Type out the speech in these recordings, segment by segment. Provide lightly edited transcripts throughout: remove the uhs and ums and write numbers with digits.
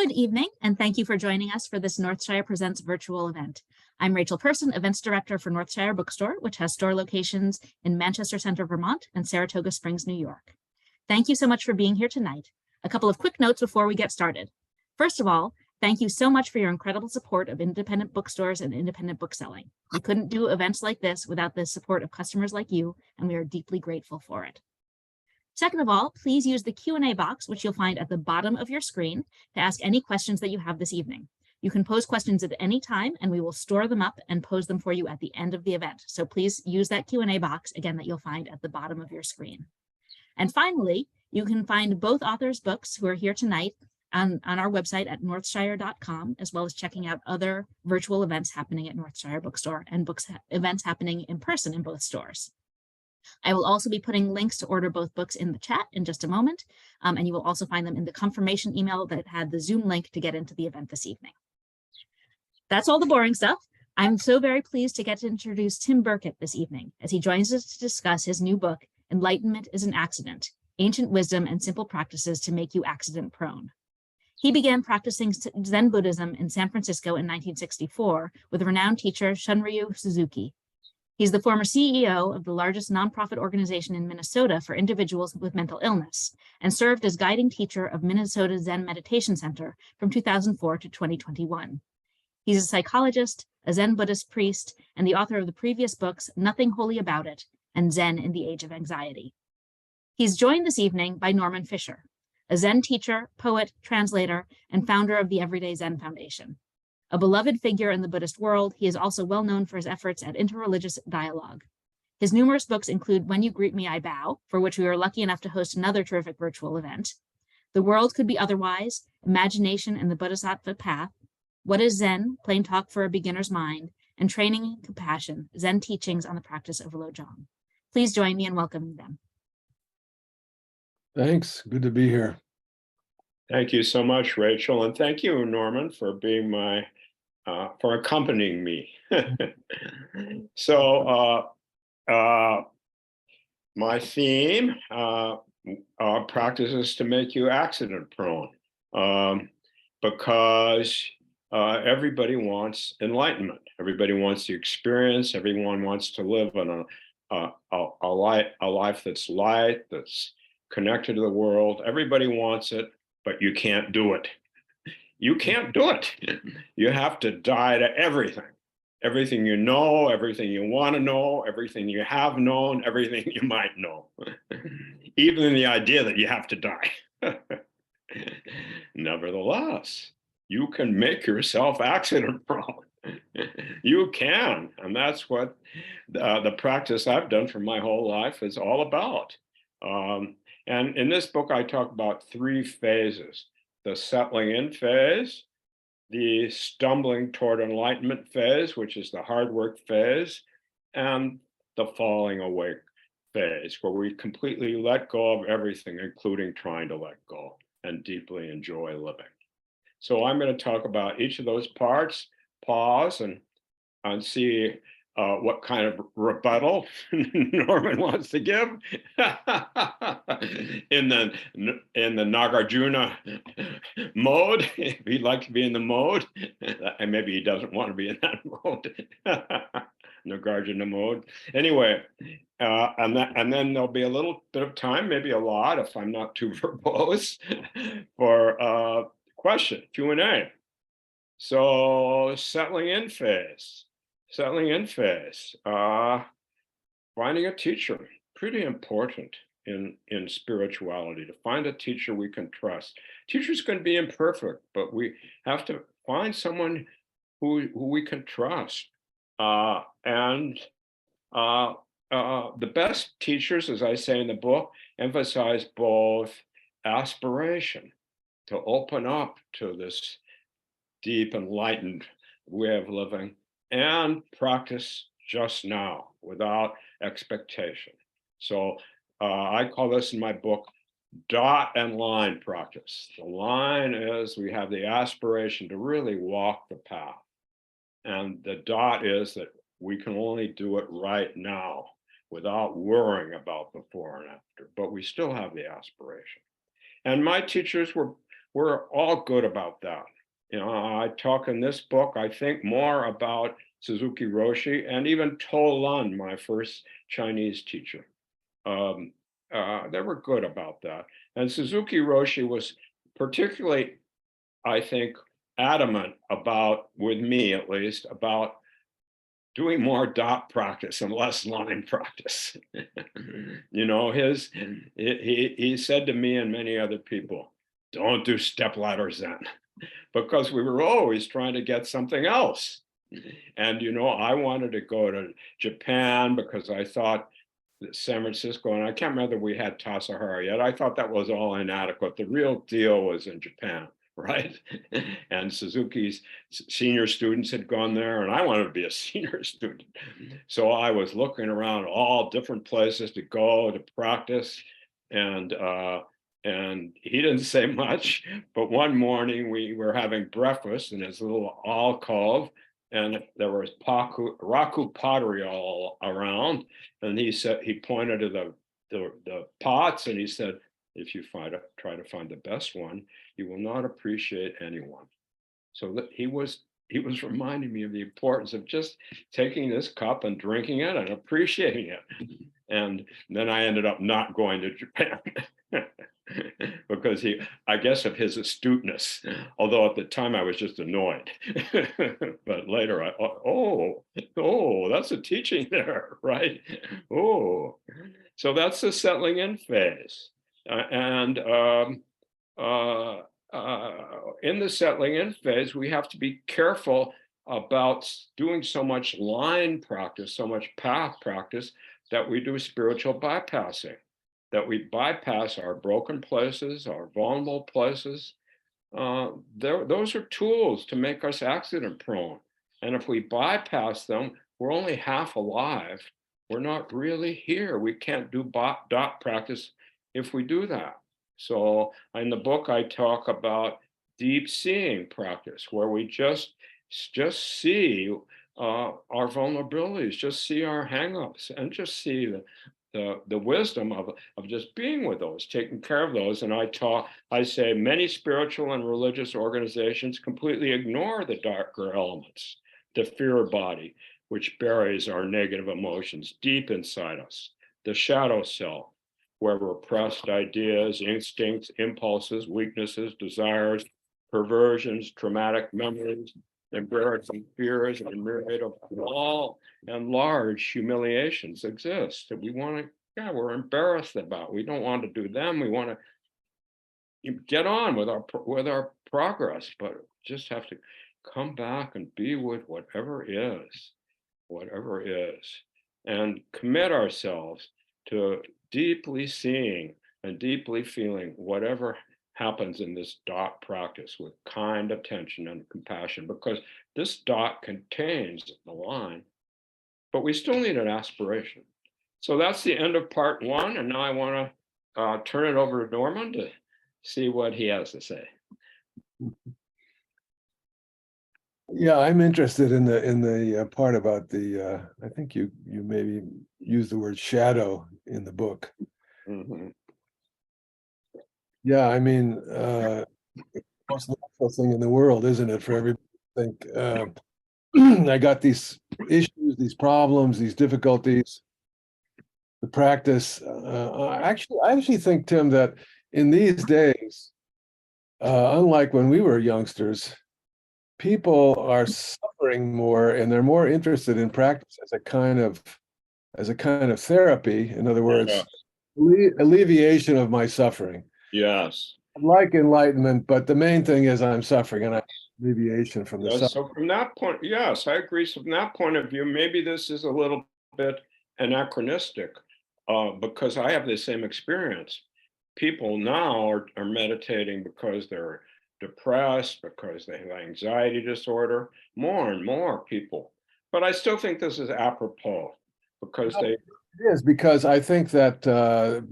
Good evening, and thank you for joining us for this Northshire Presents virtual event. I'm Rachel Person, Events Director for Northshire Bookstore, which has store locations in Manchester Center, Vermont, and Saratoga Springs, New York. Thank you so much for being here tonight. A couple of quick notes before we get started. First of all, thank you so much for your incredible support of independent bookstores and independent bookselling. We couldn't do events like this without the support of customers like you, and we are deeply grateful for it. Second of all, please use the Q&A box, which you'll find at the bottom of your screen, to ask any questions that you have this evening. You can pose questions at any time, and we will store them up and pose them for you at the end of the event. So please use that Q&A box, again, that you'll find at the bottom of your screen. And finally, you can find both authors' books who are here tonight on our website at northshire.com, as well as checking out other virtual events happening at Northshire Bookstore and events happening in person in both stores. I will also be putting links to order both books in the chat in just a moment, and you will also find them in the confirmation email that had the Zoom link to get into the event this evening. That's all the boring stuff. I'm so very pleased to get to introduce Tim Burkett this evening as he joins us to discuss his new book, Enlightenment is an Accident, Ancient Wisdom and Simple Practices to Make You Accident Prone. He began practicing Zen Buddhism in San Francisco in 1964 with renowned teacher Shunryu Suzuki. He's the former CEO of the largest nonprofit organization in Minnesota for individuals with mental illness and served as guiding teacher of Minnesota Zen Meditation Center from 2004 to 2021. He's a psychologist, a Zen Buddhist priest, and the author of the previous books, Nothing Holy About It and Zen in the Age of Anxiety. He's joined this evening by Norman Fischer, a Zen teacher, poet, translator, and founder of the Everyday Zen Foundation. A beloved figure in the Buddhist world, he is also well known for his efforts at interreligious dialogue. His numerous books include When You Greet Me, I Bow, for which we were lucky enough to host another terrific virtual event, The World Could Be Otherwise, Imagination and the Bodhisattva Path, What is Zen, Plain Talk for a Beginner's Mind, and Training in Compassion, Zen Teachings on the Practice of Lojong. Please join me in welcoming them. Thanks, good to be here. Thank you so much, Rachel, and thank you, Norman, for being for accompanying me. So my theme, practices to make you accident prone, because everybody wants enlightenment. Everybody wants the experience. Everyone wants to live in a life that's light, that's connected to the world. Everybody wants it, but you can't do it. You can't do it. You have to die to everything. Everything you know, everything you want to know, everything you have known, everything you might know. Even the idea that you have to die. Nevertheless, you can make yourself accident prone. You can, and that's what the practice I've done for my whole life is all about. And in this book, I talk about three phases: the settling in phase, the stumbling toward enlightenment phase, which is the hard work phase, and the falling awake phase, where we completely let go of everything, including trying to let go and deeply enjoy living. So I'm going to talk about each of those parts, pause and see what kind of rebuttal Norman wants to give in the Nagarjuna mode, if he'd like to be in the mode, and maybe he doesn't want to be in that mode, Nagarjuna mode. Anyway, and then there'll be a little bit of time, maybe a lot, if I'm not too verbose, for question, Q&A. So settling in phase. Finding a teacher, pretty important in spirituality, to find a teacher we can trust. Teachers can be imperfect, but we have to find someone who we can trust. The best teachers, as I say in the book, emphasize both aspiration to open up to this deep, enlightened way of living, and practice just now without expectation. So I call this in my book dot and line practice. The line is we have the aspiration to really walk the path. And the dot is that we can only do it right now without worrying about before and after, but we still have the aspiration. And my teachers were we're all good about that. I talk in this book, I think, more about Suzuki Roshi and even To Lun, my first Chinese teacher. They were good about that. And Suzuki Roshi was particularly, I think, adamant about, with me at least, about doing more dot practice and less line practice. He said to me and many other people, don't do stepladder Zen, because we were always trying to get something else. And, I wanted to go to Japan because I thought that San Francisco, and I can't remember we had Tassajara yet. I thought that was all inadequate. The real deal was in Japan, right? And Suzuki's senior students had gone there, and I wanted to be a senior student. So I was looking around all different places to go to practice. And he didn't say much, but one morning we were having breakfast in his little alcove, and there was raku pottery all around. And he pointed to the pots, and he said, if you try to find the best one, you will not appreciate anyone. So that he was reminding me of the importance of just taking this cup and drinking it and appreciating it. And then I ended up not going to Japan because I guess of his astuteness, although at the time I was just annoyed. But later that's a teaching there, right? So that's the settling in phase. In the settling in phase, we have to be careful about doing so much line practice, so much path practice, that we do spiritual bypassing, that we bypass our broken places, our vulnerable places. Those are tools to make us accident prone. And if we bypass them, we're only half alive. We're not really here. We can't do dot practice if we do that. So in the book, I talk about deep seeing practice, where we just see our vulnerabilities, just see our hangups, and just see the wisdom of just being with those, taking care of those. And I say many spiritual and religious organizations completely ignore the darker elements, the fear body, which buries our negative emotions deep inside us, the shadow self, where repressed ideas, instincts, impulses, weaknesses, desires, perversions, traumatic memories, embarrassing fears, and myriad of small and large humiliations exist that we're embarrassed about. We don't want to do them. We want to get on with our progress, but just have to come back and be with whatever is, and commit ourselves to deeply seeing and deeply feeling whatever happens in this dot practice with kind attention and compassion, because this dot contains the line, but we still need an aspiration. So that's the end of part one. And now I want to turn it over to Norman to see what he has to say. Yeah, I'm interested in the part about the I think you maybe use the word shadow in the book. Mm-hmm. Yeah, I mean, most natural thing in the world, isn't it, for everybody to think, I got these issues, these problems, these difficulties, the practice. I actually think, Tim, that in these days, unlike when we were youngsters, people are suffering more, and they're more interested in practice as a kind of therapy. In other words, alleviation of my suffering. Yes. I like enlightenment, but the main thing is I'm suffering, and I alleviation from the suffering. So from that point, yes, I agree. So from that point of view, maybe this is a little bit anachronistic, because I have the same experience. People now are meditating because they're depressed, because they have anxiety disorder, more and more people. But I still think this is apropos, because It is, because I think that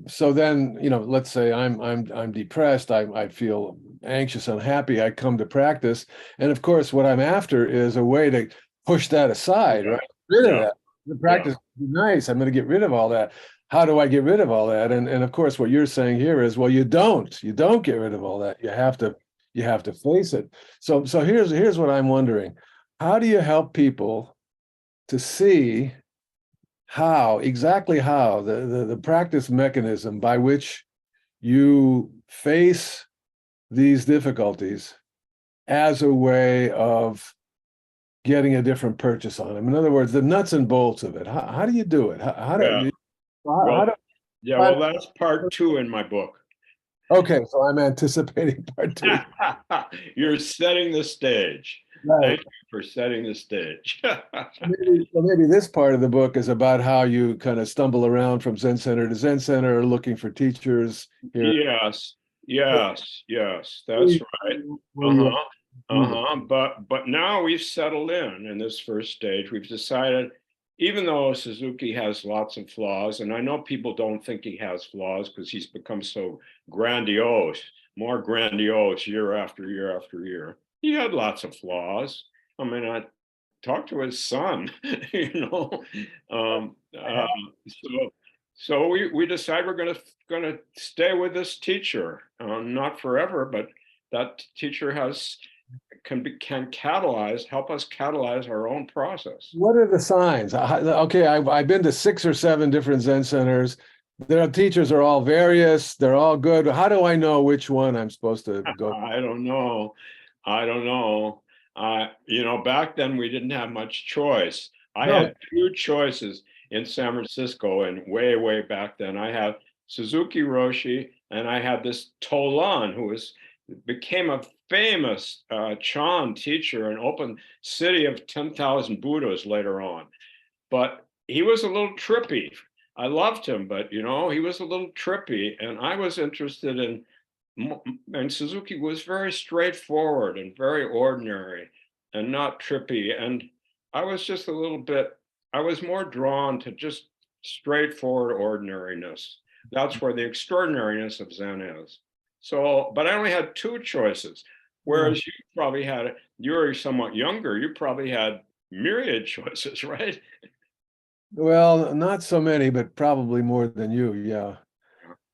so then, let's say I'm depressed, I feel anxious, unhappy, I come to practice, and of course what I'm after is a way to push that aside, right? Get rid of that. The practice would be nice. I'm going to get rid of all that. How do I get rid of all that? And of course what you're saying here is, well, you don't get rid of all that. You have to you have to face it. So here's what I'm wondering. How do you help people to see exactly how the practice mechanism by which you face these difficulties as a way of getting a different purchase on them? In other words, the nuts and bolts of it. How do you do it? How Yeah. do Well, how yeah, well, that's part 2 in my book. okay, so I'm anticipating part 2. You're setting the stage. Right. Thank you for setting the stage. Maybe this part of the book is about how you kind of stumble around from Zen Center to Zen Center, looking for teachers here. Yes, that's right. But now we've settled in this first stage. We've decided, even though Suzuki has lots of flaws, and I know people don't think he has flaws because he's become so grandiose, more grandiose year after year after year. He had lots of flaws. I mean, I talked to his son, you know. So we decide we're gonna stay with this teacher, not forever, but that teacher can help us catalyze our own process. What are the signs? Okay, I've been to 6 or 7 different Zen centers. Their teachers are all various. They're all good. How do I know which one I'm supposed to go? I don't know. Back then we didn't have much choice. I had 2 choices in San Francisco, and way back then. I had Suzuki Roshi, and I had this Tolan, who became a famous Chan teacher and opened city of 10,000 Buddhas later on. But he was a little trippy. I loved him, but he was a little trippy, and I was interested in. And Suzuki was very straightforward and very ordinary and not trippy. And I was just I was more drawn to just straightforward ordinariness. That's where the extraordinariness of Zen is. So, but I only had 2 choices, whereas you were somewhat younger, you probably had myriad choices, right? Well, not so many, but probably more than you, yeah.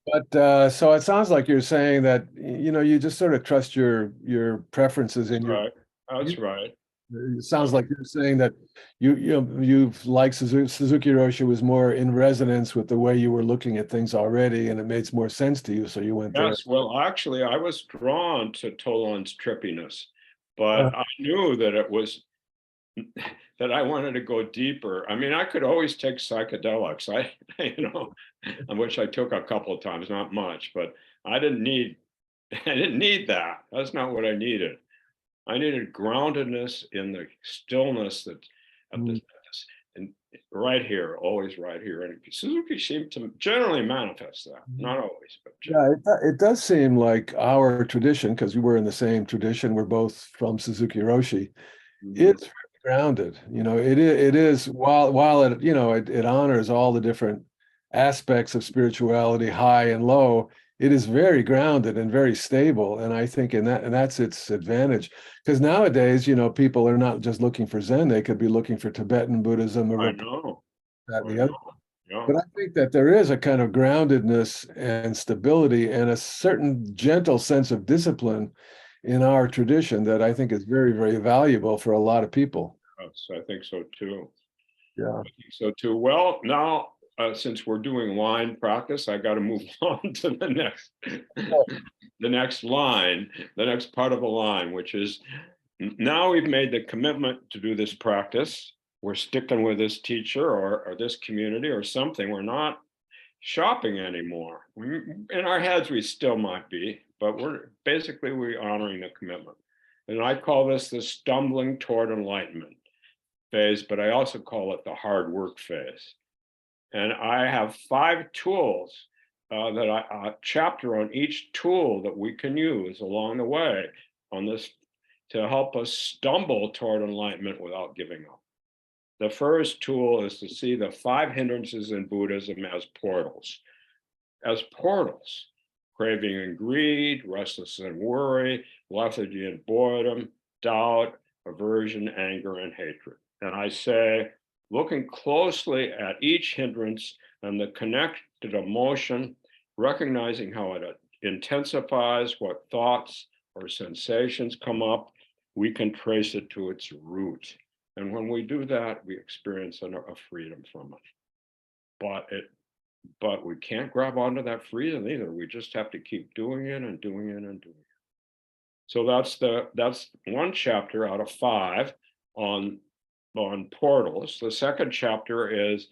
But so it sounds like you're saying that you just sort of trust your preferences in your. Right. That's right. It sounds like you're saying that you've liked Suzuki Roshi was more in resonance with the way you were looking at things already, and it made more sense to you, so you went there. Yes, well, actually, I was drawn to Tolan's trippiness, but I knew that it was that I wanted to go deeper. I mean, I could always take psychedelics. Which I took a couple of times, not much, but I didn't need that. That's not what I needed. I needed groundedness in the stillness that and right here, always right here. And Suzuki seemed to generally manifest that, not always, but yeah, it does seem like our tradition, because we were in the same tradition. We're both from Suzuki Roshi. It's grounded. It is while it honors all the different aspects of spirituality, high and low. It is very grounded and very stable, and I think and that's its advantage. Because nowadays, people are not just looking for Zen; they could be looking for Tibetan Buddhism or I know. that and the other. Yeah. But I think that there is a kind of groundedness and stability and a certain gentle sense of discipline in our tradition that I think is very, very valuable for a lot of people. Yes, I think so too. Yeah. I think so too. Well, now since we're doing line practice, I got to move on to the next line, the next part of the line, which is now we've made the commitment to do this practice. We're sticking with this teacher or this community or something. We're not shopping anymore. In our heads, we still might be, but we're honoring the commitment. And I call this the stumbling toward enlightenment phase, but I also call it the hard work phase. And I have 5 tools a chapter on each tool that we can use along the way on this to help us stumble toward enlightenment without giving up. The first tool is to see the 5 hindrances in Buddhism as portals. Craving and greed, restlessness and worry, lethargy and boredom, doubt, aversion, anger, and hatred. And I say, looking closely at each hindrance and the connected emotion, recognizing how it intensifies, what thoughts, or sensations come up, we can trace it to its root. And when we do that, we experience a freedom from it. But we can't grab onto that freedom either. We just have to keep doing it and doing it and doing it. So that's one chapter out of 5 on portals. The second chapter is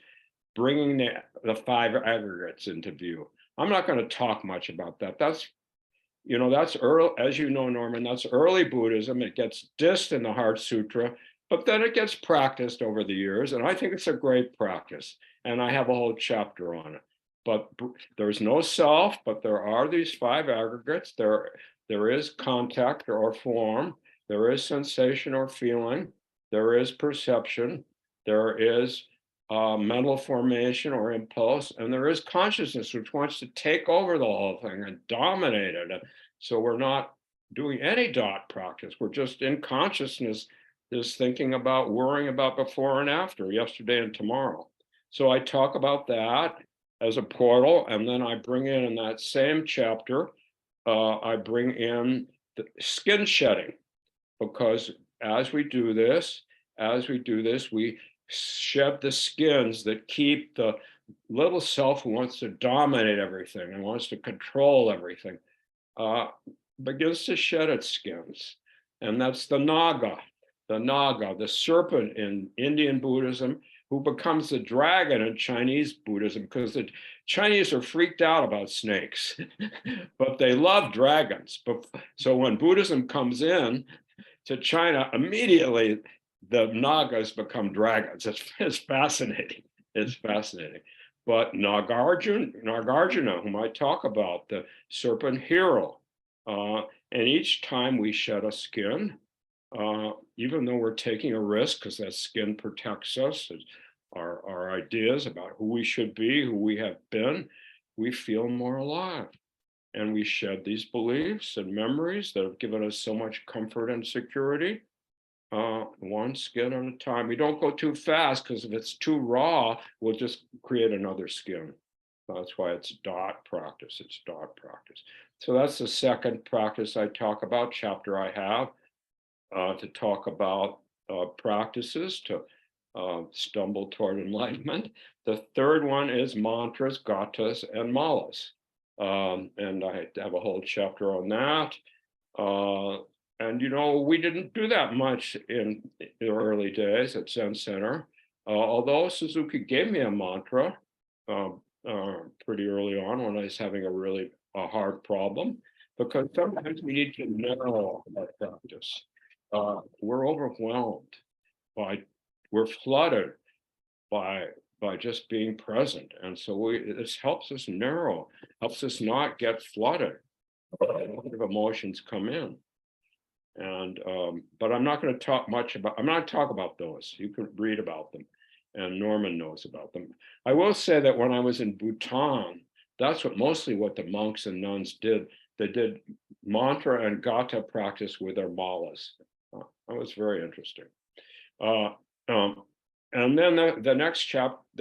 bringing the 5 aggregates into view. I'm not going to talk much about that. That's early, as you know, Norman, that's early Buddhism. It gets dissed in the Heart Sutra, but then it gets practiced over the years. And I think it's a great practice. And I have a whole chapter on it. But there's no self, but there are these 5 aggregates. There is contact or form. There is sensation or feeling. There is perception. There is mental formation or impulse, and there is consciousness, which wants to take over the whole thing and dominate it. So we're not doing any dot practice. We're just in consciousness, is thinking about, worrying about before and after, yesterday and tomorrow. So I talk about that as a portal, and then I bring in that same chapter, I bring in the skin shedding, because as we do this, we shed the skins that keep the little self who wants to dominate everything and wants to control everything, begins to shed its skins. And that's the Naga, the serpent in Indian Buddhism, who becomes the dragon in Chinese Buddhism, because the Chinese are freaked out about snakes, but they love dragons. So when Buddhism comes in to China, immediately the Nagas become dragons. It's fascinating. It's fascinating. But Nagarjuna, whom I talk about, the serpent hero, and each time we shed a skin, even though we're taking a risk, because that skin protects us, our ideas about who we should be, who we have been, we feel more alive. And we shed these beliefs and memories that have given us so much comfort and security. One skin at a time. We don't go too fast, because if it's too raw, we'll just create another skin. That's why it's dot practice. It's dot practice. So that's the second practice I talk about, chapter I have to talk about practices to stumble toward enlightenment. The third one is mantras, gathas, and malas. And I have a whole chapter on that. And we didn't do that much in the early days at Zen Center, although Suzuki gave me a mantra pretty early on when I was having a hard problem, because sometimes we need to narrow our practice. We're overwhelmed we're flooded by just being present, and so this helps us narrow, helps us not get flooded. A lot of emotions come in. And but I'm not going to talk much about, I'm not talk about those. You can read about them, and Norman knows about them. I will say that when I was in Bhutan, that's mostly what the monks and nuns did. They did mantra and gatha practice with their malas. That was very interesting. And then the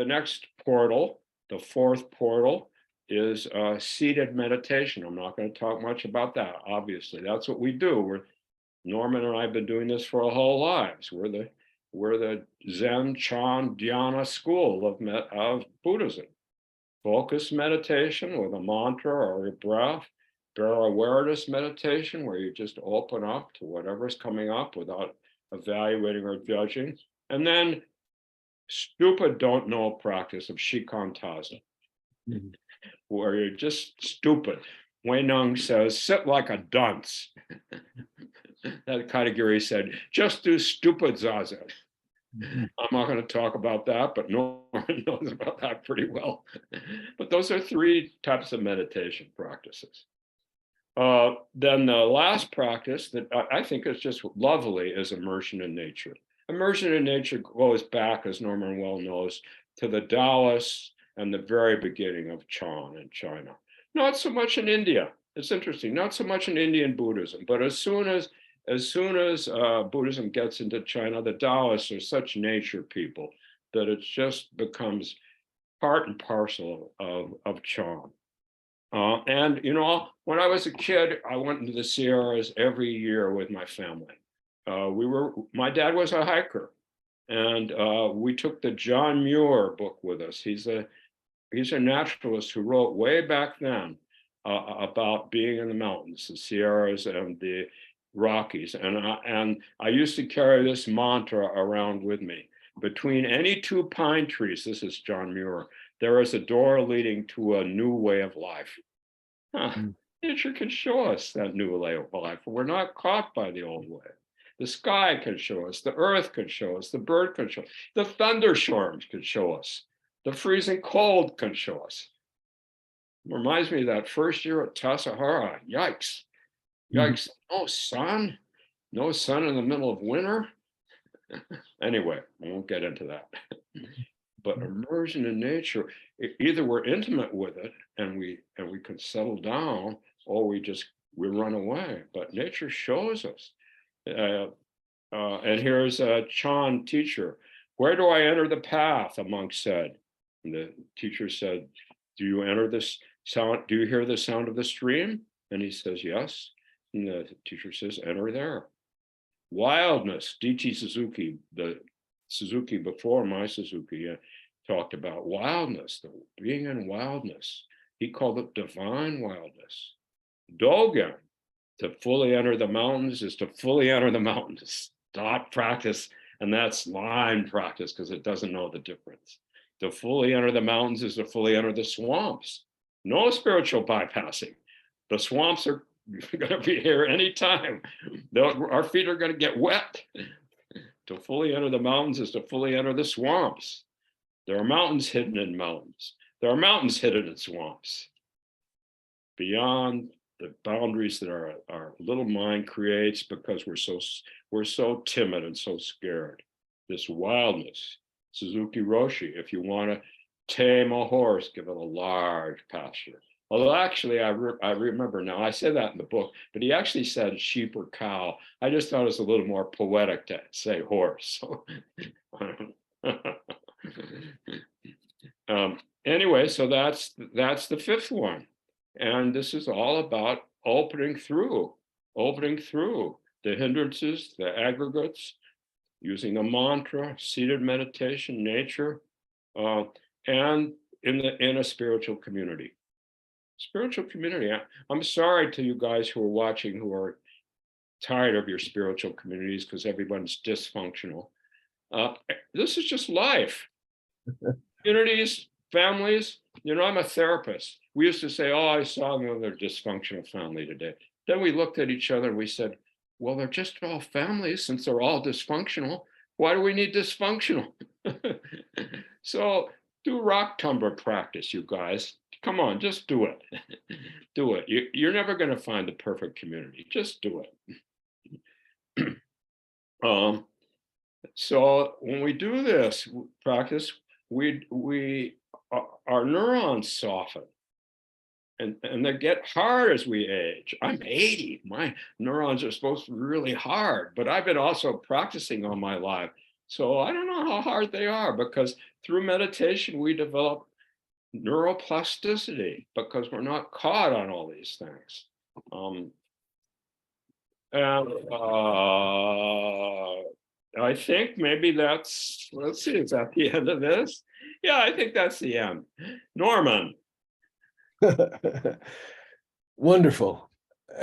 next portal, the fourth portal, is seated meditation. I'm not going to talk much about that. Obviously, that's what we do. Norman and I have been doing this for our whole lives. We're the Zen Chan Dhyana school of Buddhism. Focused meditation with a mantra or a breath. Bare awareness meditation, where you just open up to whatever's coming up without evaluating or judging. And then stupid don't know practice of shikantaza, where you're just stupid. Wei Nung says, sit like a dunce. That Katagiri said, just do stupid zazen. I'm not going to talk about that, but Norman knows about that pretty well. But those are 3 types of meditation practices. Then the last practice that I think is just lovely is immersion in nature. Immersion in nature goes back, as Norman well knows, to the Taoists and the very beginning of Chan in China. Not so much in India. It's interesting. Not so much in Indian Buddhism, but as soon as Buddhism gets into China, the Taoists are such nature people that it just becomes part and parcel of Chan. And when I was a kid, I went into the Sierras every year with my family. My dad was a hiker, and we took the John Muir book with us. He's a naturalist who wrote way back then about being in the mountains, the Sierras and the Rockies. And I used to carry this mantra around with me. Between any two pine trees, this is John Muir, there is a door leading to a new way of life. Nature can show us that new way of life. We're not caught by the old way. The sky can show us, the earth can show us, the bird can show us, the thunderstorms can show us, the freezing cold can show us. It reminds me of that first year at Tassajara. Yikes. Yikes. No sun in the middle of winter. Anyway, I won't get into that. But immersion in nature, either we're intimate with it and we can settle down, or we run away. But nature shows us. And here's a Chan teacher. Where do I enter the path? A monk said. And the teacher said, do you enter this sound? Do you hear the sound of the stream? And he says, yes. And the teacher says, enter there. Wildness, D.T. Suzuki, the Suzuki before my Suzuki, talked about wildness, being in wildness. He called it divine wildness. Dogen, to fully enter the mountains is to fully enter the mountains. Stop practice, and that's line practice because it doesn't know the difference. To fully enter the mountains is to fully enter the swamps. No spiritual bypassing. The swamps are going to be here anytime. Our feet are going to get wet. To fully enter the mountains is to fully enter the swamps. There are mountains hidden in mountains. There are mountains hidden in swamps. Beyond the boundaries that our little mind creates because we're so timid and so scared. This wildness. Suzuki Roshi, if you want to tame a horse, give it a large pasture. Although actually, I remember now, I said that in the book, but he actually said sheep or cow. I just thought it was a little more poetic to say horse. Anyway, so that's the fifth one. And this is all about opening through the hindrances, the aggregates, using a mantra, seated meditation, nature, and in a spiritual community. Spiritual community. I'm sorry to you guys who are watching who are tired of your spiritual communities because everyone's dysfunctional. This is just life. Communities, families. I'm a therapist. We used to say, oh, I saw another dysfunctional family today. Then we looked at each other and we said, well, they're just all families since they're all dysfunctional. Why do we need dysfunctional? So do rock tumbler practice, you guys. Come on, just do it. Do it. You're never going to find the perfect community. Just do it. So when we do this practice, our neurons soften. And they get hard as we age. I'm 80. My neurons are supposed to be really hard, but I've been also practicing all my life. So I don't know how hard they are because through meditation, we develop neuroplasticity because we're not caught on all these things. I think maybe let's see, is that the end of this? Yeah, I think that's the end. Norman. Wonderful.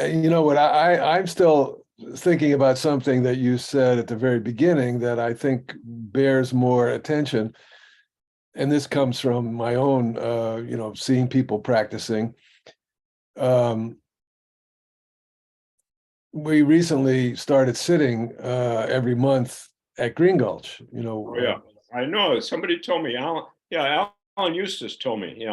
You know what? I'm still thinking about something that you said at the very beginning that I think bears more attention. And this comes from my own, seeing people practicing. We recently started sitting every month at Green Gulch. Oh, yeah, I know. Somebody told me. Alan Eustace told me.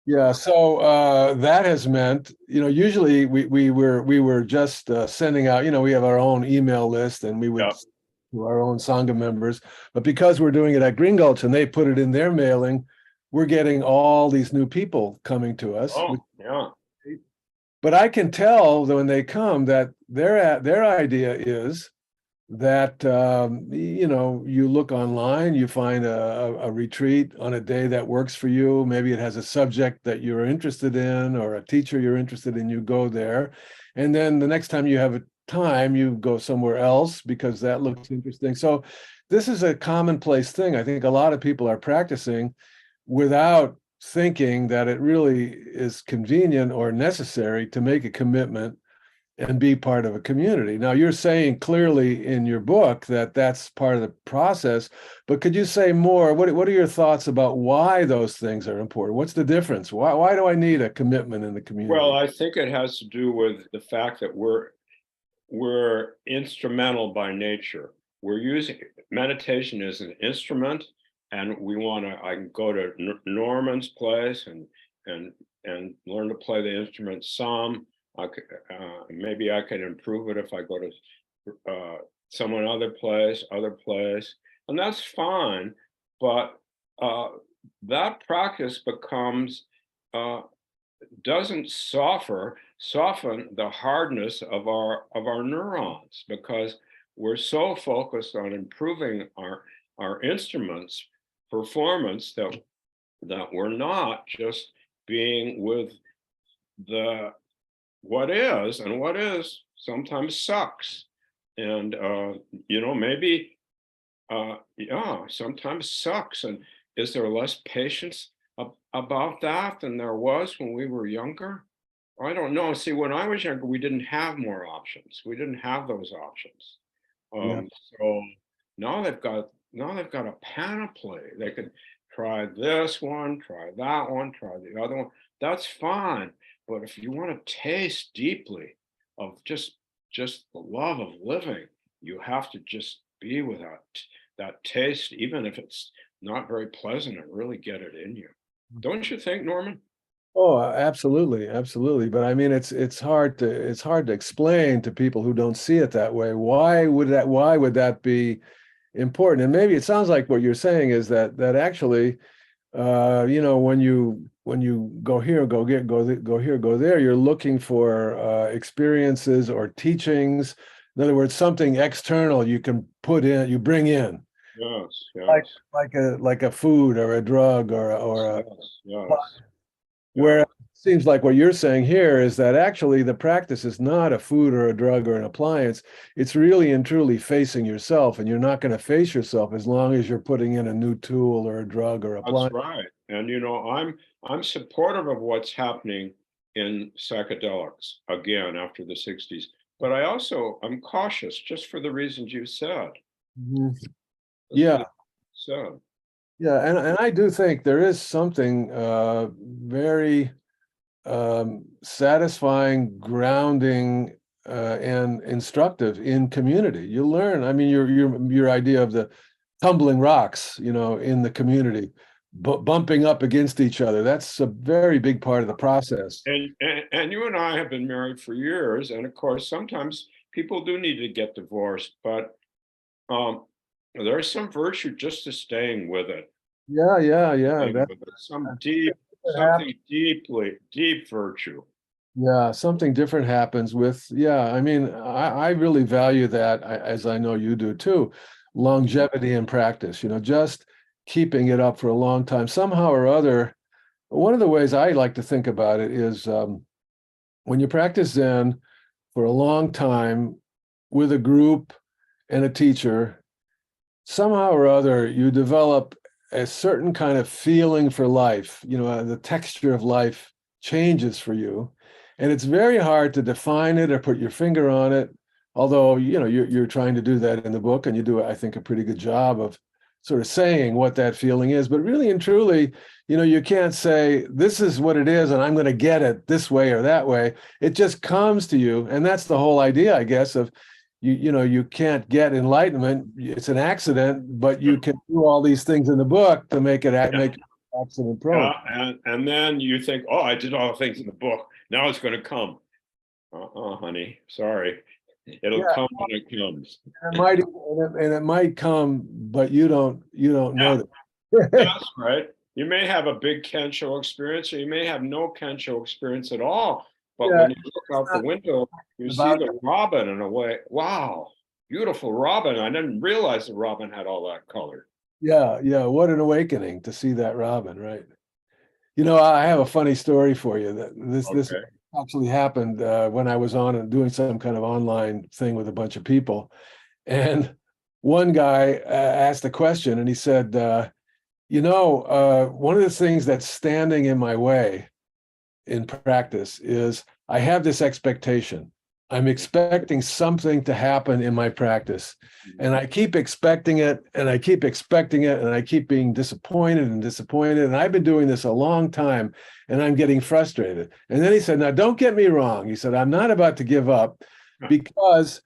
Yeah. So that has meant, usually we were just sending out. We have our own email list, and we would. To our own Sangha members, but because we're doing it at Green Gulch and they put it in their mailing, we're getting all these new people coming to us. Oh, yeah. But I can tell that when they come that their idea is that you look online, you find a retreat on a day that works for you. Maybe it has a subject that you're interested in or a teacher you're interested in, you go there. And then the next time you have a time, you go somewhere else because that looks interesting. So this is a commonplace thing. I think a lot of people are practicing without thinking that it really is convenient or necessary to make a commitment and be part of a community. Now, you're saying clearly in your book that that's part of the process, but could you say more? What are your thoughts about why those things are important? What's the difference? Why do I need a commitment in the community? Well, I think it has to do with the fact that we're instrumental by nature. We're using meditation as an instrument, and I can go to Norman's place and learn to play the instrument some. Maybe I can improve it if I go to someone other place, and that's fine. But that practice becomes doesn't soften the hardness of our neurons, because we're so focused on improving our instruments performance that we're not just being with the what is, and what is sometimes sucks. And maybe yeah, sometimes sucks. And is there less patience about that than there was when we were younger? I don't know. See, when I was younger, we didn't have more options. We didn't have those options. Yeah. So now they've got a panoply. They could try this one, try that one, try the other one. That's fine. But if you want to taste deeply of just the love of living, you have to just be with that taste, even if it's not very pleasant, and really get it in you. Don't you think, Norman? Oh, absolutely, absolutely. But I mean, it's hard to explain to people who don't see it that way. Why would that be important? And maybe it sounds like what you're saying is that actually, when you go here, go here, go there, you're looking for experiences or teachings. In other words, something external you can you bring in, Yes, like yes, like a food or a drug or a yes, yes. where it seems like what you're saying here is that actually the practice is not a food or a drug or an appliance. It's really and truly facing yourself, and you're not going to face yourself as long as you're putting in a new tool or a drug or That's appliance. right. And I'm supportive of what's happening in psychedelics again after the 60s. But I'm cautious just for the reasons you said. Mhm. Just for Yeah, the said. yeah, and I do think there is something very satisfying, grounding, and instructive in community. You learn. I mean, your idea of the tumbling rocks, in the community, bumping up against each other. That's a very big part of the process. And you and I have been married for years, and of course, sometimes people do need to get divorced, but um, there's some virtue just to staying with it. Yeah, yeah, yeah. Staying with it. Something deep virtue. Yeah, something different happens with, yeah, I mean, I really value that, as I know you do too, longevity in practice, just keeping it up for a long time. Somehow or other, one of the ways I like to think about it is when you practice Zen for a long time with a group and a teacher, somehow or other, you develop a certain kind of feeling for life. The texture of life changes for you. And it's very hard to define it or put your finger on it. Although, you're trying to do that in the book, and you do, I think, a pretty good job of sort of saying what that feeling is. But really and truly, you can't say, this is what it is, and I'm going to get it this way or that way. It just comes to you. And that's the whole idea, I guess, of you can't get enlightenment. It's an accident, but you can do all these things in the book to make it accident prone. And then you think, oh, I did all the things in the book. Now it's going to come. Honey, sorry. It'll come when it comes. It might come, but you don't know that. That's right. You may have a big Kensho experience, or you may have no Kensho experience at all. But when you look out the window, you see the robin in a way. Wow. beautiful robin. I didn't realize the robin had all that color. Yeah, yeah. What an awakening to see that robin, right? You know, I have a funny story for you. That this Okay. actually happened when I was on and doing some kind of online thing with a bunch of people, and one guy asked a question, and he said, one of the things that's standing in my way in practice is I have this expectation. I'm expecting something to happen in my practice. And I keep expecting it, and I keep expecting it, and I keep being disappointed and disappointed. And I've been doing this a long time, and I'm getting frustrated. And then he said, now, don't get me wrong. He said, I'm not about to give up because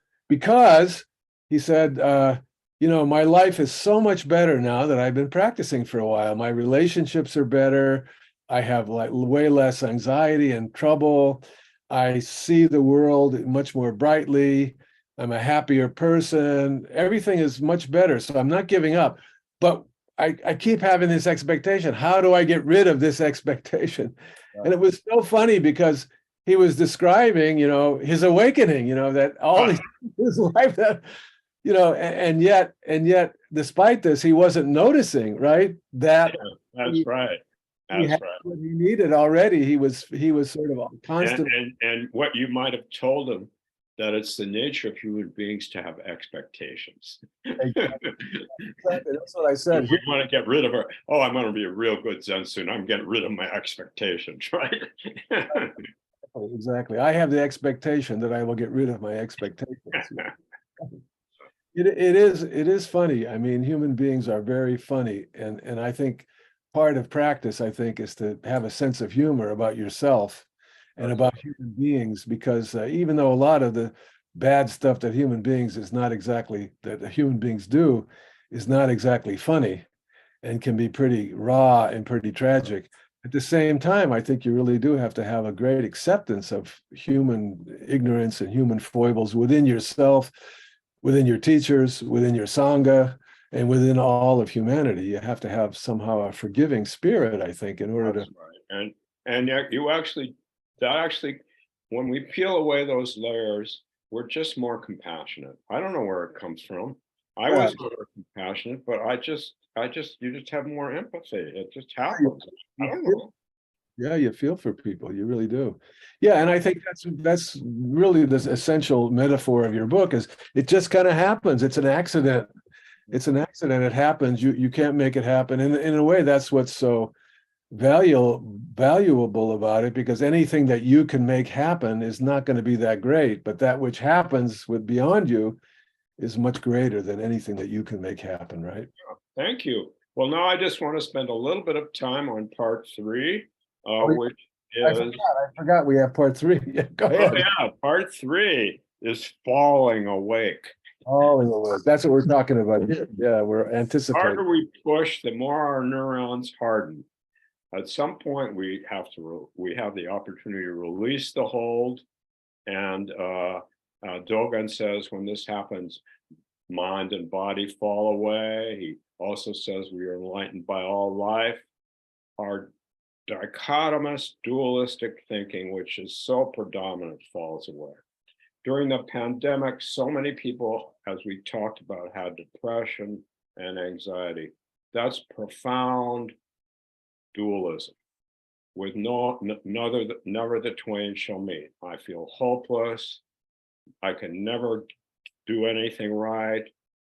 he said, my life is so much better now that I've been practicing for a while. My relationships are better. I have like way less anxiety and trouble. I see the world much more brightly. I'm a happier person. Everything is much better. So I'm not giving up. But I keep having this expectation. How do I get rid of this expectation? And it was so funny because he was describing, his awakening, that all his life that, and yet, despite this, he wasn't noticing, right? That That's right. he That's had right. what he needed already. He was sort of And, constant. and what you might have told him, that it's the nature of human beings to have expectations. Exactly. That's what I said. We want to get rid of our, oh, I'm going to be a real good Zen student. I'm getting rid of my expectations, right? Exactly. I have the expectation that I will get rid of my expectations. It is funny. I mean, human beings are very funny, and I think part of practice, I think, is to have a sense of humor about yourself and about human beings, because even though a lot of the bad stuff that human beings that the human beings do is not exactly funny and can be pretty raw and pretty tragic. At the same time, I think you really do have to have a great acceptance of human ignorance and human foibles within yourself, within your teachers, within your sangha, and within all of humanity. You have to have somehow a forgiving spirit, I think, in order That's right. And yet that actually, when we peel away those layers, we're just more compassionate. I don't know where it comes from. I Yeah. was never compassionate, but you just have more empathy. It just happens. I don't know. Yeah, you feel for people. You really do. Yeah, and I think that's really the essential metaphor of your book is it just kind of happens. It's an accident. It's an accident. It happens. You can't make it happen. And in a way, that's what's so valuable about it, because anything that you can make happen is not going to be that great. But that which happens with beyond you is much greater than anything that you can make happen, right? Thank you. Well, now I just want to spend a little bit of time on part 3, which I is forgot we have part 3. Yeah, go ahead. oh yeah, part 3 is falling awake. Oh, in the Lord. That's what we're talking about here. Yeah, we're The anticipating. harder we push, the more our neurons harden. At some point, we have the opportunity to release the hold. And Dogen says when this happens, mind and body fall away. He also says we are enlightened by all life. Our dichotomous, dualistic thinking, which is so predominant, falls away. During the pandemic, so many people, as we talked about, had depression and anxiety. That's profound dualism. With never the twain shall meet. I feel hopeless. I can never do anything right.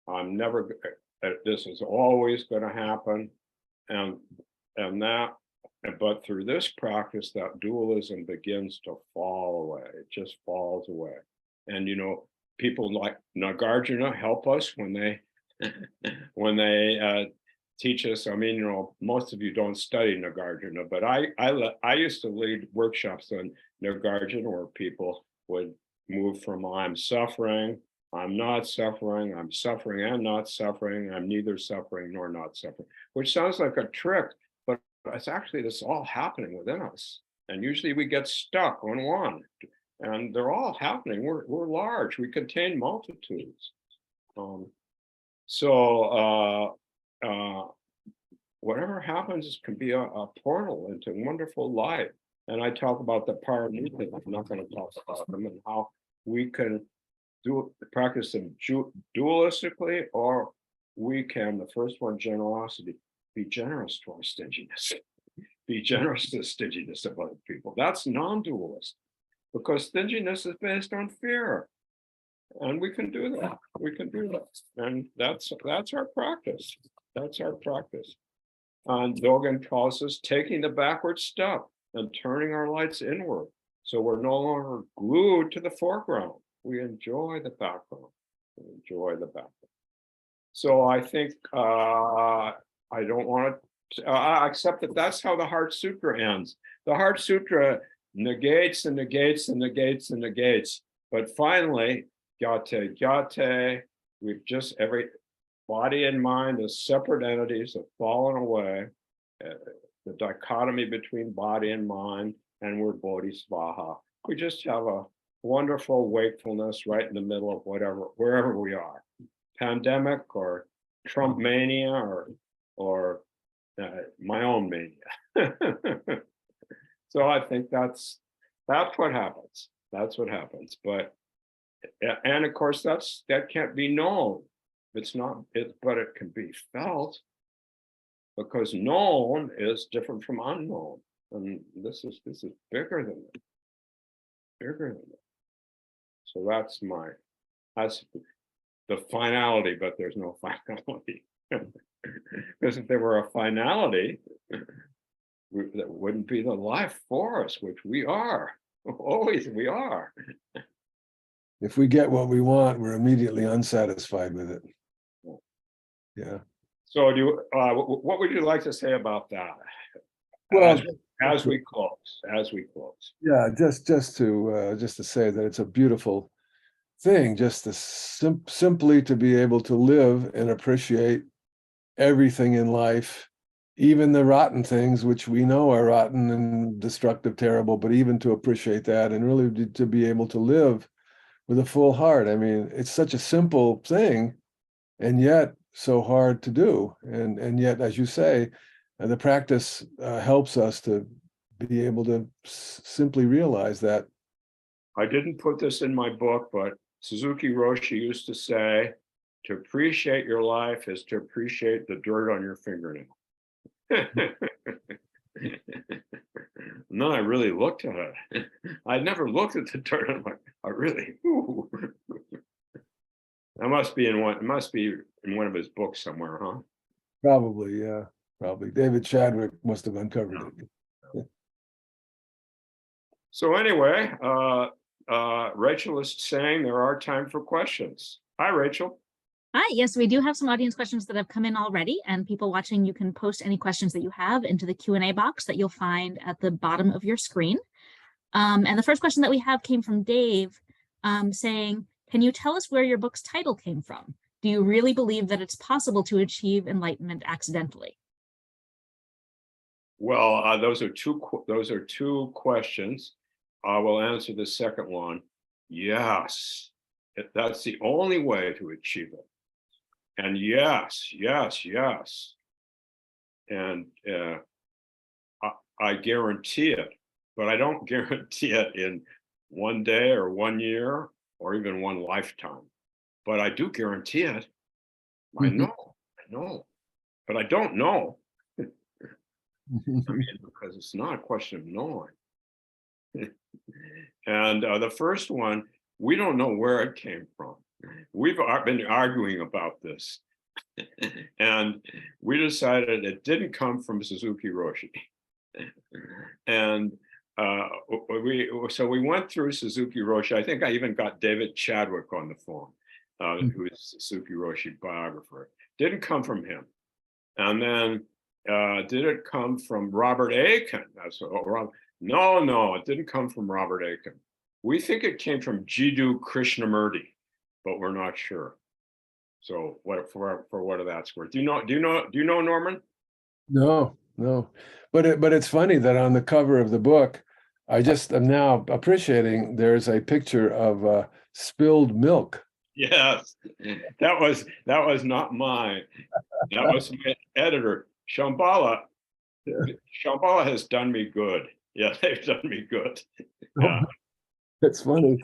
I'm never. This is always going to happen, and that. But through this practice, that dualism begins to fall away. It just falls away. And people like Nagarjuna help us when they teach us. I mean, most of you don't study Nagarjuna, but I used to lead workshops on Nagarjuna where people would move from I'm suffering, I'm not suffering, I'm suffering and not suffering, I'm neither suffering nor not suffering, which sounds like a trick, but it's actually this all happening within us. And usually we get stuck on one, and they're all happening. We're large, we contain multitudes. Whatever happens can be a portal into wonderful light. And I talk about the paramita. I'm not going to talk about them and how we can the practice of dualistically, or we can, the first one, generosity, be generous to our stinginess. Be generous to the stinginess of other people. That's non-dualist, because stinginess is based on fear. And we can do that. We can do that. And that's our practice. That's our practice. And Dogen calls us taking the backward step and turning our lights inward. So we're no longer glued to the foreground. We enjoy the background. We enjoy the background. So I think I don't want to accept that that's how the Heart Sutra ends. The Heart Sutra negates and negates and negates and negates. But finally, gyate, we've just, every body and mind as separate entities have fallen away. The dichotomy between body and mind, and we're bodhisvaha. We just have a wonderful wakefulness right in the middle of wherever we are. Pandemic or Trump mania or my own mania. So I think that's what happens. That's what happens. But and of course that can't be known. It's not it, but it can be felt, because known is different from unknown, and this is bigger than that. Bigger than that. So that's the finality, but there's no finality. Because if there were a finality, that wouldn't be the life force, which we are. Always we are. If we get what we want, we're immediately unsatisfied with it. Yeah. So what would you like to say about that? Well, as we close. Yeah, just to say that it's a beautiful thing, just to simply to be able to live and appreciate everything in life, even the rotten things, which we know are rotten and destructive, terrible, but even to appreciate that and really to be able to live with a full heart. I mean, it's such a simple thing, and yet so hard to do. And yet, as you say, the practice helps us to be able to simply realize that. I didn't put this in my book, but Suzuki Roshi used to say, to appreciate your life is to appreciate the dirt on your fingernail. And then I really looked at it. I'd never looked at the dirt. I'm like, I really, ooh. That must be in one of his books somewhere, huh? Probably, yeah. Probably. David Chadwick must have uncovered it. So anyway, Rachel is saying there are time for questions. Hi, Rachel. Hi, yes, we do have some audience questions that have come in already, and people watching, you can post any questions that you have into the Q&A box that you'll find at the bottom of your screen. And the first question that we have came from Dave saying, can you tell us where your book's title came from? Do you really believe that it's possible to achieve enlightenment accidentally? Well, those are two questions. I will answer the second one. Yes, that's the only way to achieve it. And yes. And I guarantee it, but I don't guarantee it in one day or 1 year or even one lifetime. But I do guarantee it. I know, but I don't know. I mean, because it's not a question of knowing. And the first one, we don't know where it came from. We've been arguing about this, and we decided it didn't come from Suzuki Roshi. And we went through Suzuki Roshi. I think I even got David Chadwick on the phone, who is Suzuki Roshi biographer. Didn't come from him. And then did it come from Robert Aiken? No, it didn't come from Robert Aiken. We think it came from Jiddu Krishnamurti, but we're not sure. So for what that's worth. Do you know Norman? No. But it's funny that on the cover of the book, I just am now appreciating there's a picture of spilled milk. Yes, that was not mine. That was my editor, Shambhala. Shambhala has done me good. Yeah, they've done me good. Yeah. That's funny.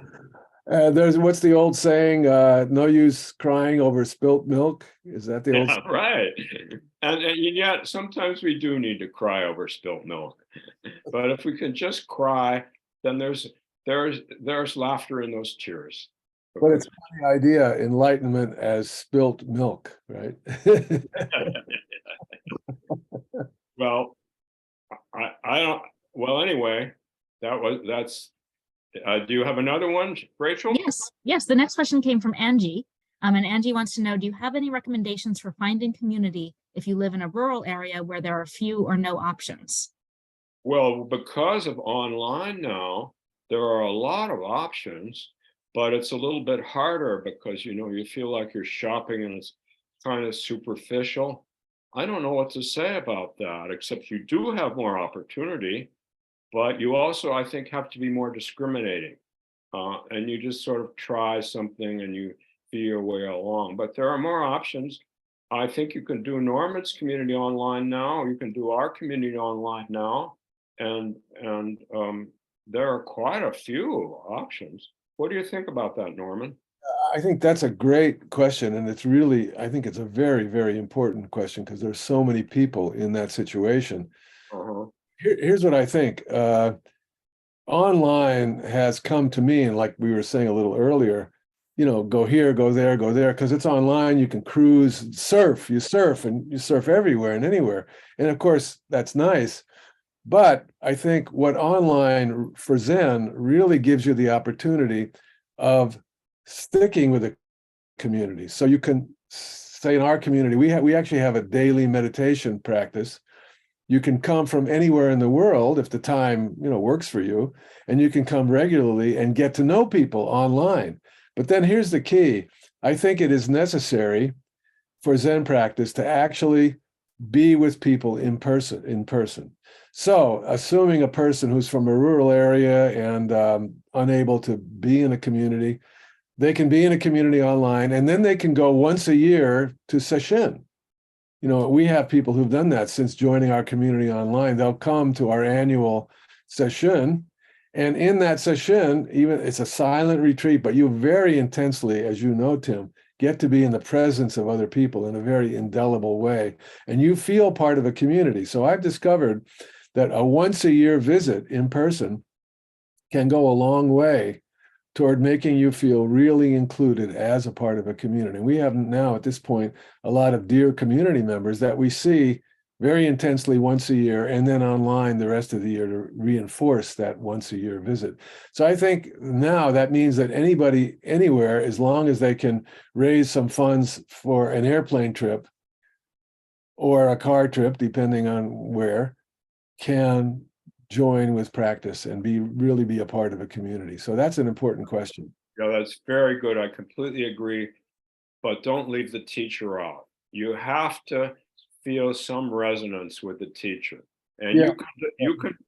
What's the old saying? No use crying over spilt milk. Is that the old? Yeah, right. And yet sometimes we do need to cry over spilt milk. But if we can just cry, then there's laughter in those tears. But it's the idea, enlightenment as spilt milk, right? Well, I don't. Well, anyway, that's. Do you have another one, Rachel? Yes. The next question came from Angie. And Angie wants to know, do you have any recommendations for finding community if you live in a rural area where there are few or no options? Well, because of online now, there are a lot of options, but it's a little bit harder because you feel like you're shopping and it's kind of superficial. I don't know what to say about that, except you do have more opportunity, but you also, I think, have to be more discriminating. And you just sort of try something and you feel your way along. But there are more options. I think you can do Norman's community online now. You can do our community online now, and there are quite a few options. What do you think about that, Norman? I think that's a great question, and I think it's a very, very important question because there's so many people in that situation. Uh-huh. Here's what I think. Online has come to me, and like we were saying a little earlier, go here, go there, because it's online. You can cruise, surf, you surf everywhere and anywhere. And of course, that's nice. But I think what online for Zen really gives you the opportunity of sticking with a community. So you can say in our community, we actually have a daily meditation practice. You can come from anywhere in the world if the time works for you, and you can come regularly and get to know people online. But then here's the key. I think it is necessary for Zen practice to actually be with people in person. So assuming a person who's from a rural area and unable to be in a community, they can be in a community online, and then they can go once a year to sesshin. We have people who've done that since joining our community online. They'll come to our annual session, and in that session, even it's a silent retreat, but you very intensely, as you know, Tim, get to be in the presence of other people in a very indelible way, and you feel part of a community. So I've discovered that a once a year visit in person can go a long way toward making you feel really included as a part of a community. And we have now at this point a lot of dear community members that we see very intensely once a year, and then online the rest of the year to reinforce that once a year visit. So I think now that means that anybody anywhere, as long as they can raise some funds for an airplane trip or a car trip, depending on where, can join with practice and really be a part of a community. So that's an important question. Yeah, that's very good. I completely agree. But don't leave the teacher out. You have to feel some resonance with the teacher. And Yeah.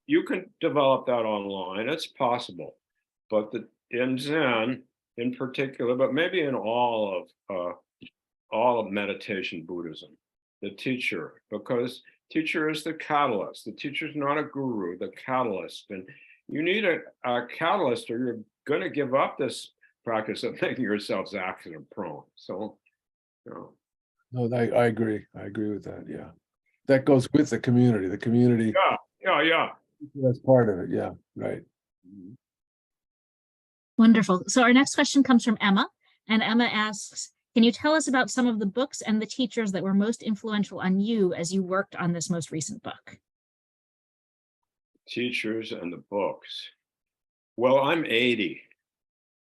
you can develop that online. It's possible. But in Zen in particular, but maybe in all of meditation Buddhism, the teacher, because teacher is the catalyst. The teacher's not a guru, the catalyst. And you need a catalyst or you're going to give up this practice of making yourselves accident prone. So, No, I agree. I agree with that. Yeah. That goes with the community. The community. Yeah. That's part of it. Yeah. Right. Wonderful. So our next question comes from Emma, and Emma asks, can you tell us about some of the books and the teachers that were most influential on you as you worked on this most recent book? Teachers and the books. Well, I'm 80.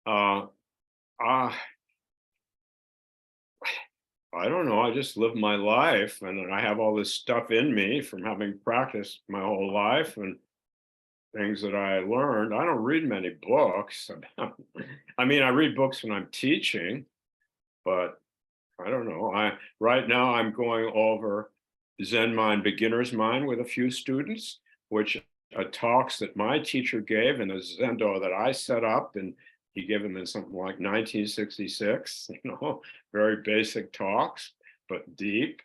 I don't know. I just live my life, and I have all this stuff in me from having practiced my whole life and things that I learned. I don't read many books. I mean, I read books when I'm teaching, but I don't know. Right now I'm going over Zen Mind, Beginner's Mind with a few students, which are talks that my teacher gave in a Zendo that I set up, and he gave them in something like 1966. Very basic talks, but deep.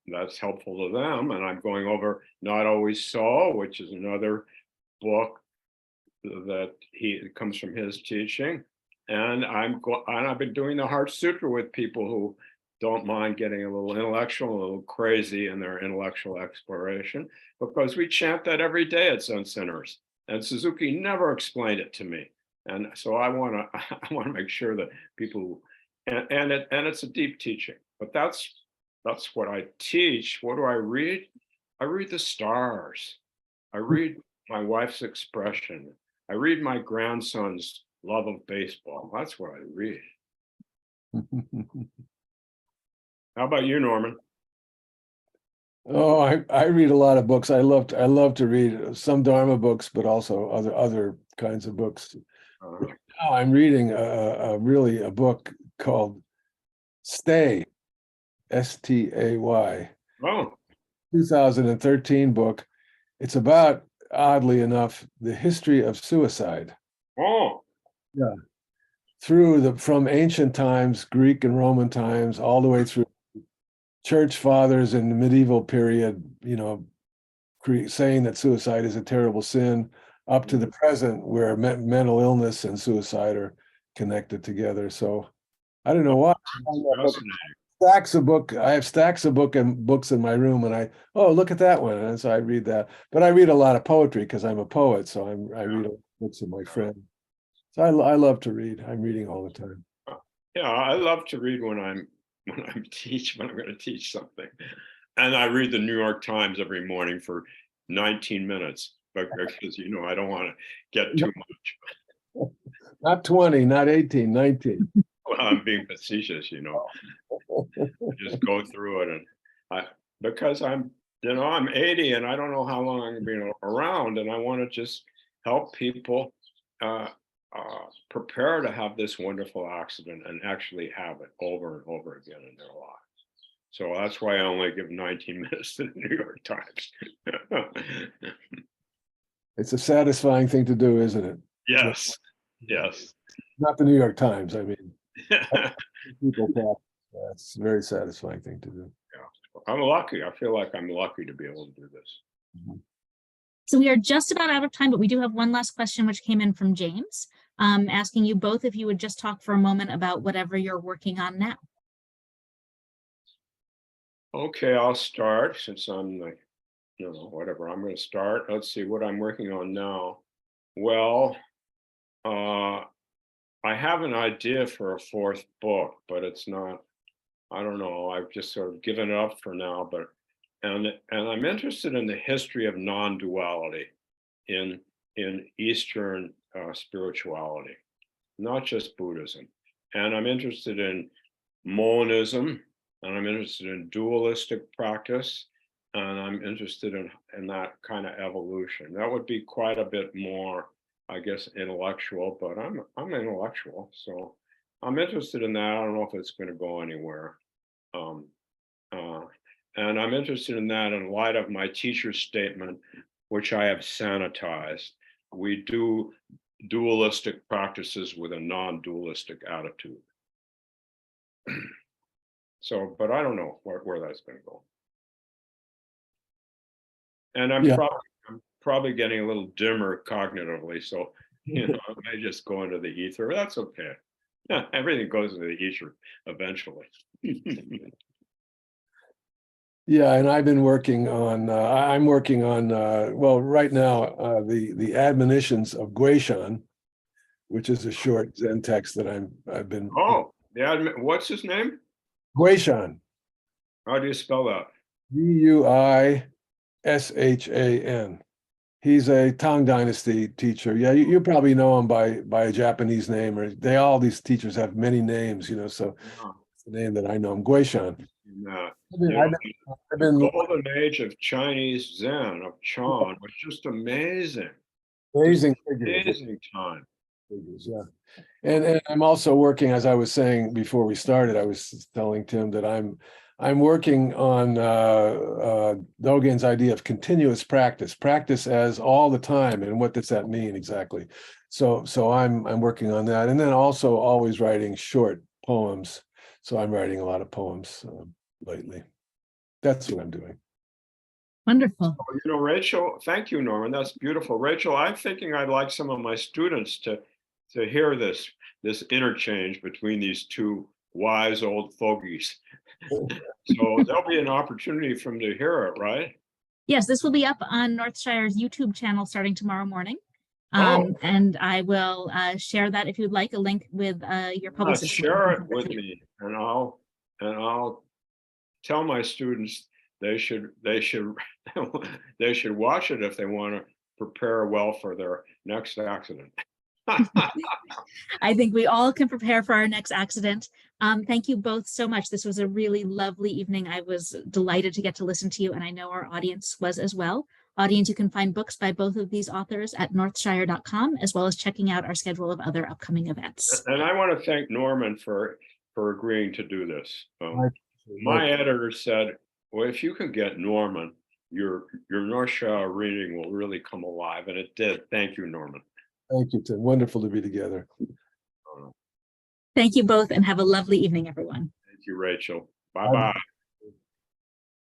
That's helpful to them. And I'm going over Not Always So, which is another book that it comes from his teaching. and I've been doing the Heart Sutra with people who don't mind getting a little intellectual, a little crazy in their intellectual exploration, because we chant that every day at Zen Centers. And Suzuki never explained it to me. And so I want to I want to make sure that people, and it's a deep teaching, but that's what I teach. What do I read? I read the stars. I read my wife's expression. I read my grandson's love of baseball. That's what I read. How about you, Norman? Oh, I read a lot of books. I love to read some Dharma books, but also other kinds of books. Right now I'm reading really a book called Stay, S-T-A-Y. Oh, 2013 book. It's about, oddly enough, the history of suicide. oh, Yeah. From ancient times, Greek and Roman times, all the way through church fathers in the medieval period, saying that suicide is a terrible sin, up to the present, where mental illness and suicide are connected together. So I don't know why. I have stacks of books in my room, and look at that one, and so I read that. But I read a lot of poetry because I'm a poet, so I read books of my friend. So I love to read. I'm reading all the time. Yeah, I love to read when I'm going to teach something, and I read the New York Times every morning for 19 minutes because I don't want to get too much. Not 20, not 18, 19. Well, I'm being facetious, just go through it, and because I'm 80 and I don't know how long I'm going to be around, and I want to just help people prepare to have this wonderful accident and actually have it over and over again in their lives. So that's why I only give 19 minutes to the New York Times. It's a satisfying thing to do, isn't it? Yes. Yes. Not the New York Times, I mean. People talk. It's a very satisfying thing to do. Yeah. I'm lucky. I feel like I'm lucky to be able to do this. Mm-hmm. So we are just about out of time, but we do have one last question which came in from James, asking you both if you would just talk for a moment about whatever you're working on now. Okay, I'll start since I'm whatever. I'm going to start. Let's see what I'm working on now. Well, I have an idea for a fourth book, but it's not, I don't know. I've just sort of given it up for now, and I'm interested in the history of non-duality in Eastern spirituality, not just Buddhism. And I'm interested in monism, and I'm interested in dualistic practice, and I'm interested in that kind of evolution. That would be quite a bit more, I guess, intellectual, but I'm intellectual, so I'm interested in that. I don't know if it's going to go anywhere. And I'm interested in that in light of my teacher's statement, which I have sanitized. We do dualistic practices with a non-dualistic attitude. So, but I don't know where that's going to go. And I'm probably getting a little dimmer cognitively, so I may just go into the ether. That's okay. Yeah, everything goes into the ether eventually. Yeah, and I've been working on. I'm working on. Well, right now, the admonitions of Guishan, which is a short Zen text that I've been. Oh, what's his name? Guishan. How do you spell that? Guishan. He's a Tang Dynasty teacher. Yeah, you probably know him by a Japanese name, or all these teachers have many names, so it's the name that I know him, Guishan. The golden age of Chinese Zen, of Chan, was just amazing. Amazing time. Yeah. And I'm also working, as I was saying before we started, I was telling Tim that I'm working on Dogen's idea of continuous practice as all the time, and what does that mean exactly? So I'm working on that, and then also always writing short poems. So I'm writing a lot of poems lately. That's what I'm doing. Wonderful. Rachel, thank you, Norman. That's beautiful. Rachel, I'm thinking I'd like some of my students to hear this. this interchange between these two wise old fogies. So there'll be an opportunity for them to hear it, right? Yes, this will be up on Northshire's YouTube channel starting tomorrow morning. Oh. And I will share that if you'd like, a link with your publicist. Share it with me, and I'll tell my students they should they should watch it if they want to prepare well for their next accident. I think we all can prepare for our next accident. Thank you both so much. This was a really lovely evening. I was delighted to get to listen to you, and I know our audience was as well. Audience, you can find books by both of these authors at northshire.com, as well as checking out our schedule of other upcoming events. And I want to thank Norman for agreeing to do this. My editor said, well, if you can get Norman, your Northshire reading will really come alive, and it did. Thank you, Norman. Thank you, Tim. Wonderful to be together. Thank you both, and have a lovely evening, everyone. Thank you, Rachel. Bye-bye.